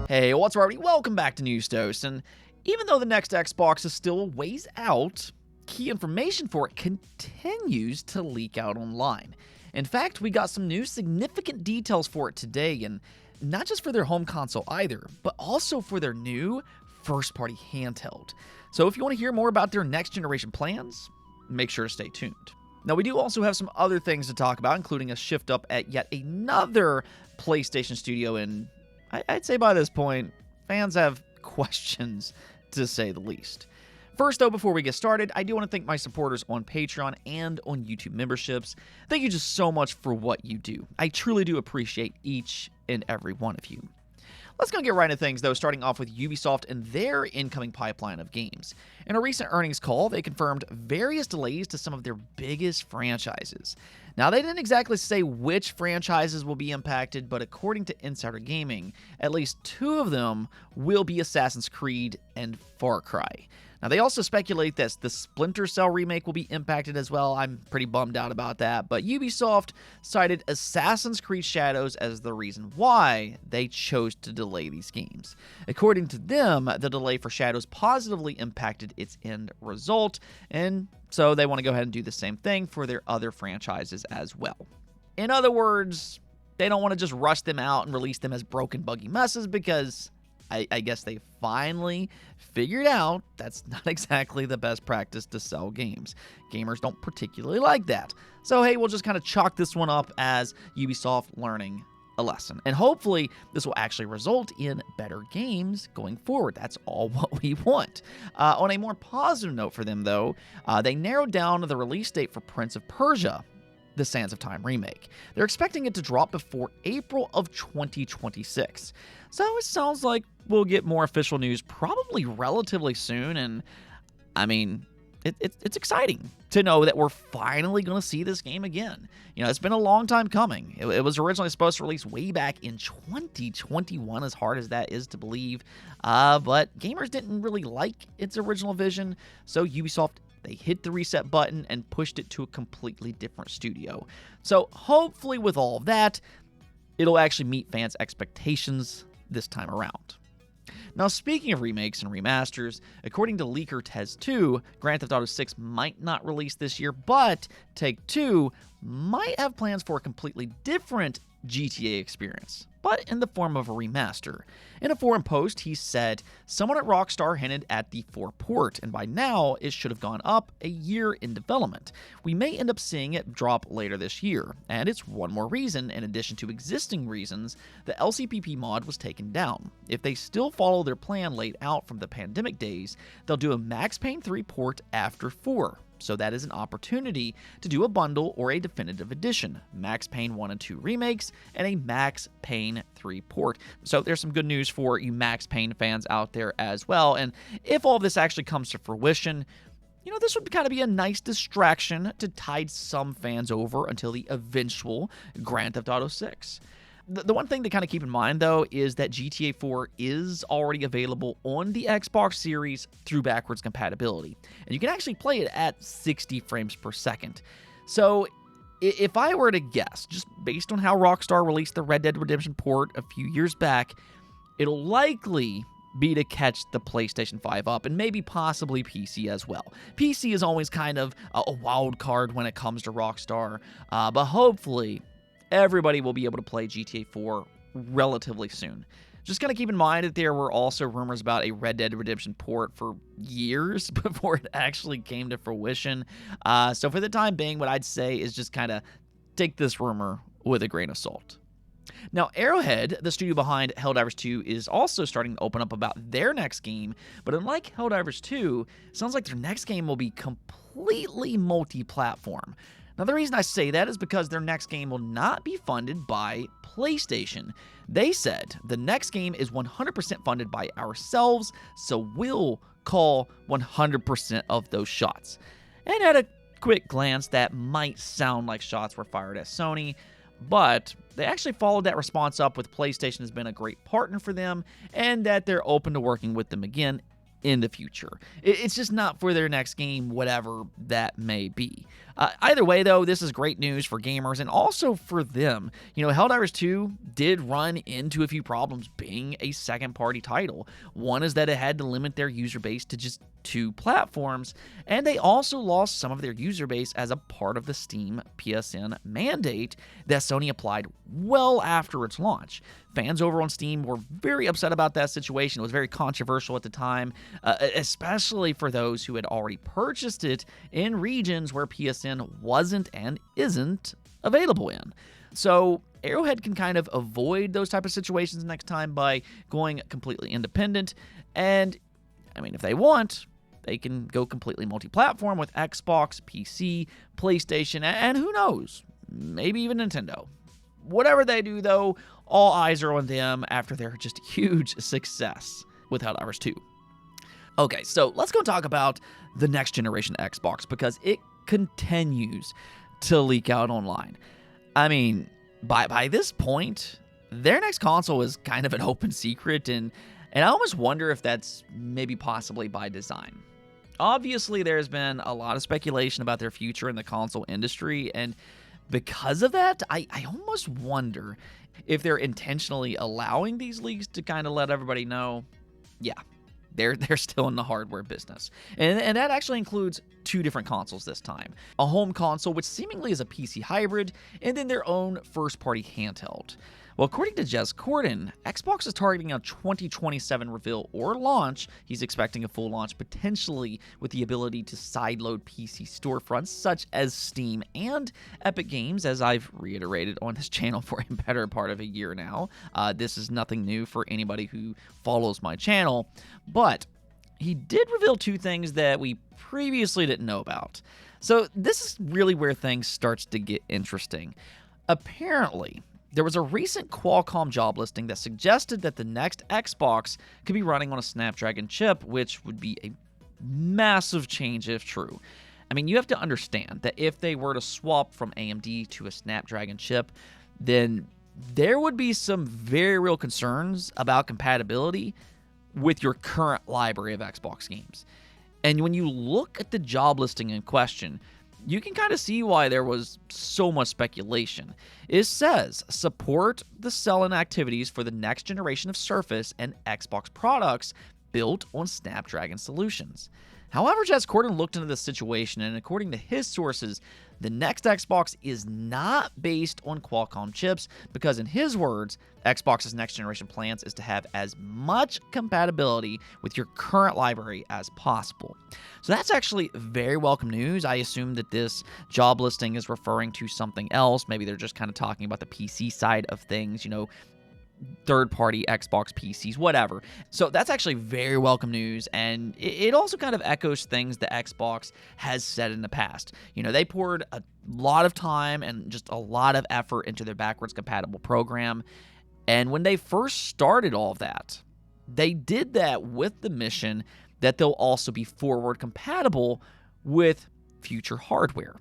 Hey, what's up, everybody? Welcome back to News Dose. And even though the next Xbox is still a ways out, key information for it continues to leak out online. In fact, we got some new significant details for it today, and not just for their home console either, but also for their new first-party handheld. So if you want to hear more about their next-generation plans, make sure to stay tuned. Now, we do also have some other things to talk about, including a shift up at yet another PlayStation studio, and I'd say by this point, fans have questions, to say the least. First, though, before we get started, I do want to thank my supporters on Patreon and on YouTube memberships. Thank you just so much for what you do. I truly do appreciate each and every one of you. Let's go get right into things, though, starting off with Ubisoft and their incoming pipeline of games. In a recent earnings call, they confirmed various delays to some of their biggest franchises. Now, they didn't exactly say which franchises will be impacted, but according to Insider Gaming, at least two of them will be Assassin's Creed and Far Cry. Now, they also speculate that the Splinter Cell remake will be impacted as well. I'm pretty bummed out about that, but Ubisoft cited Assassin's Creed Shadows as the reason why they chose to delay these games. According to them, the delay for Shadows positively impacted its end result, and so they want to go ahead and do the same thing for their other franchises as well. In other words, they don't want to just rush them out and release them as broken, buggy messes because I guess they finally figured out that's not exactly the best practice to sell games. Gamers don't particularly like that. So, hey, we'll just kind of chalk this one up as Ubisoft learning a lesson. And hopefully, this will actually result in better games going forward. That's all what we want. On a more positive note for them, though, they narrowed down the release date for Prince of Persia: The Sands of Time remake. They're expecting it to drop before April of 2026. So it sounds like we'll get more official news probably relatively soon, and I mean, it's exciting to know that we're finally going to see this game again. You know, it's been a long time coming. It was originally supposed to release way back in 2021, as hard as that is to believe, but gamers didn't really like its original vision, so Ubisoft, they hit the reset button and pushed it to a completely different studio. So hopefully with all of that, it'll actually meet fans' expectations this time around. Now, speaking of remakes and remasters, according to leaker Tez2, Grand Theft Auto 6 might not release this year, but Take-Two might have plans for a completely different GTA experience, but in the form of a remaster. In a forum post, he said, "Someone at Rockstar hinted at the 4 port, and by now it should have gone up a year in development. We may end up seeing it drop later this year, and it's one more reason, in addition to existing reasons, the LCPP mod was taken down. If they still follow their plan laid out from the pandemic days, they'll do a Max Payne 3 port after 4. So that is an opportunity to do a bundle or a definitive edition, Max Payne 1 and 2 remakes, and a Max Payne 3 port." So there's some good news for you Max Payne fans out there as well. And if all this actually comes to fruition, you know, this would kind of be a nice distraction to tide some fans over until the eventual Grand Theft Auto 6. The one thing to kind of keep in mind, though, is that GTA4 is already available on the Xbox Series through backwards compatibility, and you can actually play it at 60 frames per second. So if I were to guess, just based on how Rockstar released the Red Dead Redemption port a few years back, it'll likely be to catch the PlayStation 5 up, and maybe possibly PC as well. PC is always kind of a wild card when it comes to Rockstar, but hopefully everybody will be able to play GTA 4 relatively soon. Just kind of keep in mind that there were also rumors about a Red Dead Redemption port for years before it actually came to fruition. So for the time being, what I'd say is just kind of take this rumor with a grain of salt. Now, Arrowhead, the studio behind Helldivers 2, is also starting to open up about their next game, but unlike Helldivers 2, it sounds like their next game will be completely multi-platform. Now, the reason I say that is because their next game will not be funded by PlayStation. They said the next game is 100% funded by ourselves, so we'll call 100% of those shots. And at a quick glance, that might sound like shots were fired at Sony, but they actually followed that response up with PlayStation has been a great partner for them, and that they're open to working with them again in the future. It's just not for their next game, whatever that may be. Either way, though, this is great news for gamers and also for them. Helldivers 2 did run into a few problems being a second-party title. One is that it had to limit their user base to just 2 platforms, and they also lost some of their user base as a part of the Steam PSN mandate that Sony applied well after its launch. Fans over on Steam were very upset about that situation. It was very controversial at the time, especially for those who had already purchased it in regions where PSN wasn't and isn't available in. So Arrowhead can kind of avoid those type of situations next time by going completely independent. And, if they want, they can go completely multi-platform with Xbox, PC, PlayStation, and who knows, maybe even Nintendo. Whatever they do, though, all eyes are on them after their just huge success with Helldivers 2. Okay, so let's go talk about the next generation Xbox, because it continues to leak out online. By this point, their next console is kind of an open secret, and I almost wonder if that's maybe possibly by design. Obviously, there's been a lot of speculation about their future in the console industry, and because of that, I almost wonder if they're intentionally allowing these leaks to kind of let everybody know, yeah, they're still in the hardware business. And that actually includes 2 different consoles this time. A home console, which seemingly is a PC hybrid, and then their own first-party handheld. Well, according to Jez Corden, Xbox is targeting a 2027 reveal or launch. He's expecting a full launch, potentially with the ability to sideload PC storefronts such as Steam and Epic Games, as I've reiterated on this channel for a better part of a year now. This is nothing new for anybody who follows my channel, but he did reveal 2 things that we previously didn't know about. So this is really where things starts to get interesting. Apparently, there was a recent Qualcomm job listing that suggested that the next Xbox could be running on a Snapdragon chip, which would be a massive change if true. You have to understand that if they were to swap from AMD to a Snapdragon chip, then there would be some very real concerns about compatibility with your current library of Xbox games. And when you look at the job listing in question, you can kind of see why there was so much speculation. It says, support the sell-in activities for the next generation of Surface and Xbox products built on Snapdragon solutions. However, Jez Corden looked into the situation, and according to his sources, the next Xbox is not based on Qualcomm chips because, in his words, Xbox's next generation plans is to have as much compatibility with your current library as possible. So that's actually very welcome news. I assume that this job listing is referring to something else. Maybe they're just kind of talking about the PC side of things, third-party Xbox PCs, whatever. So that's actually very welcome news, and it also kind of echoes things that Xbox has said in the past. They poured a lot of time and just a lot of effort into their backwards compatible program, and when they first started all of that, they did that with the mission that they'll also be forward compatible with future hardware.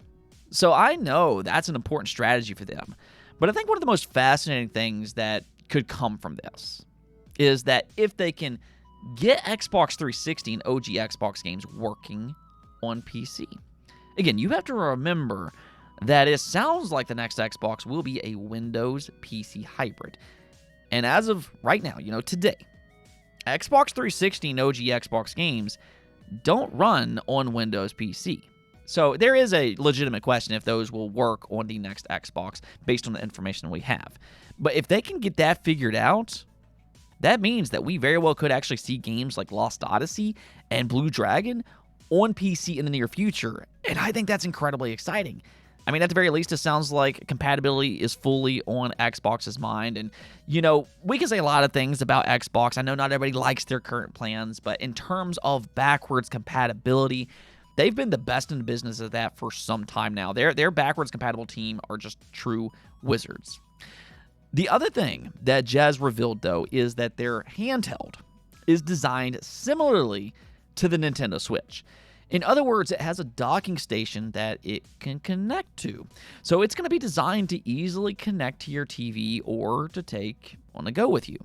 So I know that's an important strategy for them, but I think one of the most fascinating things that could come from this is that if they can get Xbox 360 and OG Xbox games working on PC. Again, you have to remember that it sounds like the next Xbox will be a Windows PC hybrid. And as of right now, today, Xbox 360 and OG Xbox games don't run on Windows PC. So there is a legitimate question if those will work on the next Xbox based on the information we have. But if they can get that figured out, that means that we very well could actually see games like Lost Odyssey and Blue Dragon on PC in the near future. And I think that's incredibly exciting. At the very least, it sounds like compatibility is fully on Xbox's mind. And, we can say a lot of things about Xbox. I know not everybody likes their current plans, but in terms of backwards compatibility, they've been the best in the business of that for some time now. Their backwards compatible team are just true wizards. The other thing that Jez revealed, though, is that their handheld is designed similarly to the Nintendo Switch. In other words, it has a docking station that it can connect to. So it's going to be designed to easily connect to your TV or to take on the go with you.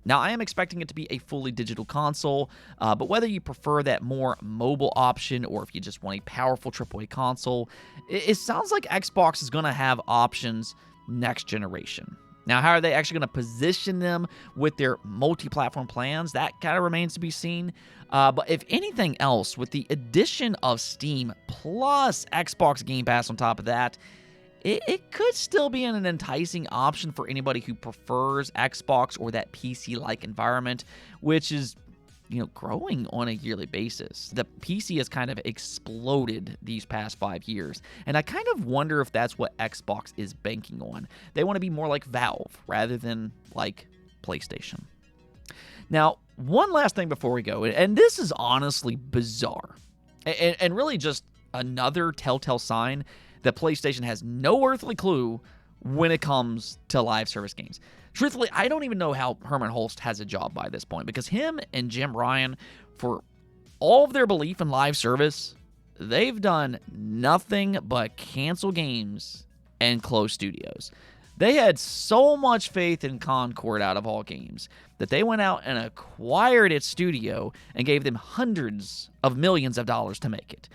Now, I am expecting it to be a fully digital console, but whether you prefer that more mobile option or if you just want a powerful AAA console, it sounds like Xbox is going to have options next generation. Now, how are they actually going to position them with their multi-platform plans? That kind of remains to be seen. But if anything else, with the addition of Steam plus Xbox Game Pass on top of that, it could still be an enticing option for anybody who prefers Xbox or that PC-like environment, which is, growing on a yearly basis. The PC has kind of exploded these past 5 years, and I kind of wonder if that's what Xbox is banking on. They want to be more like Valve rather than like PlayStation. Now, one last thing before we go, and this is honestly bizarre, and really just another telltale sign that PlayStation has no earthly clue when it comes to live service games. Truthfully, I don't even know how Herman Hulst has a job by this point, because him and Jim Ryan, for all of their belief in live service, they've done nothing but cancel games and close studios. They had so much faith in Concord, out of all games, that they went out and acquired its studio and gave them hundreds of millions of dollars to make it.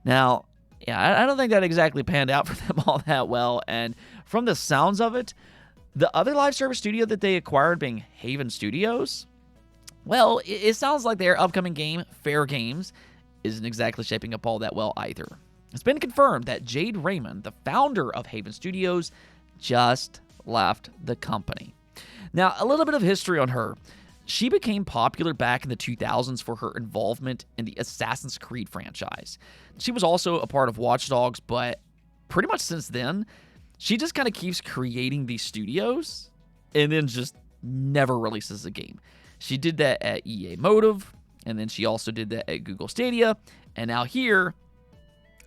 Now, yeah, I don't think that exactly panned out for them all that well, and from the sounds of it, the other live service studio that they acquired, being Haven Studios, well, it sounds like their upcoming game, Fair Games, isn't exactly shaping up all that well either. It's been confirmed that Jade Raymond, the founder of Haven Studios, just left the company. Now, a little bit of history on her. She became popular back in the 2000s for her involvement in the Assassin's Creed franchise. She was also a part of Watch Dogs, but pretty much since then, she just kind of keeps creating these studios and then just never releases a game. She did that at EA Motive, and then she also did that at Google Stadia, and now here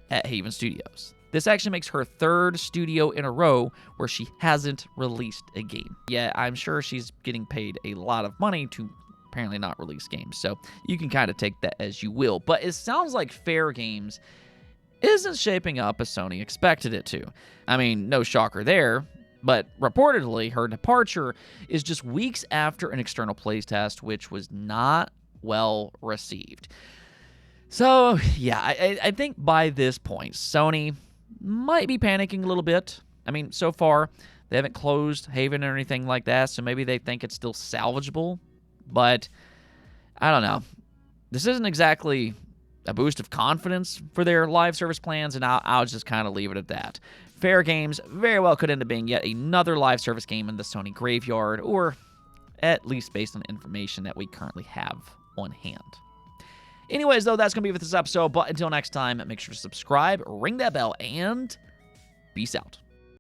at Haven Studios. This actually makes her third studio in a row where she hasn't released a game. Yeah, I'm sure she's getting paid a lot of money to apparently not release games, so you can kind of take that as you will. But it sounds like Fair Games isn't shaping up as Sony expected it to. I mean, no shocker there, but reportedly her departure is just weeks after an external playtest, which was not well received. So, yeah, I think by this point, Sony might be panicking a little bit. I mean, so far, they haven't closed Haven or anything like that, so maybe they think it's still salvageable. But, I don't know. This isn't exactly a boost of confidence for their live service plans, and I'll just kind of leave it at that. Fair Games very well could end up being yet another live service game in the Sony graveyard, or at least based on information that we currently have on hand. Anyways, though, that's going to be it for this episode, but until next time, make sure to subscribe, ring that bell, and peace out.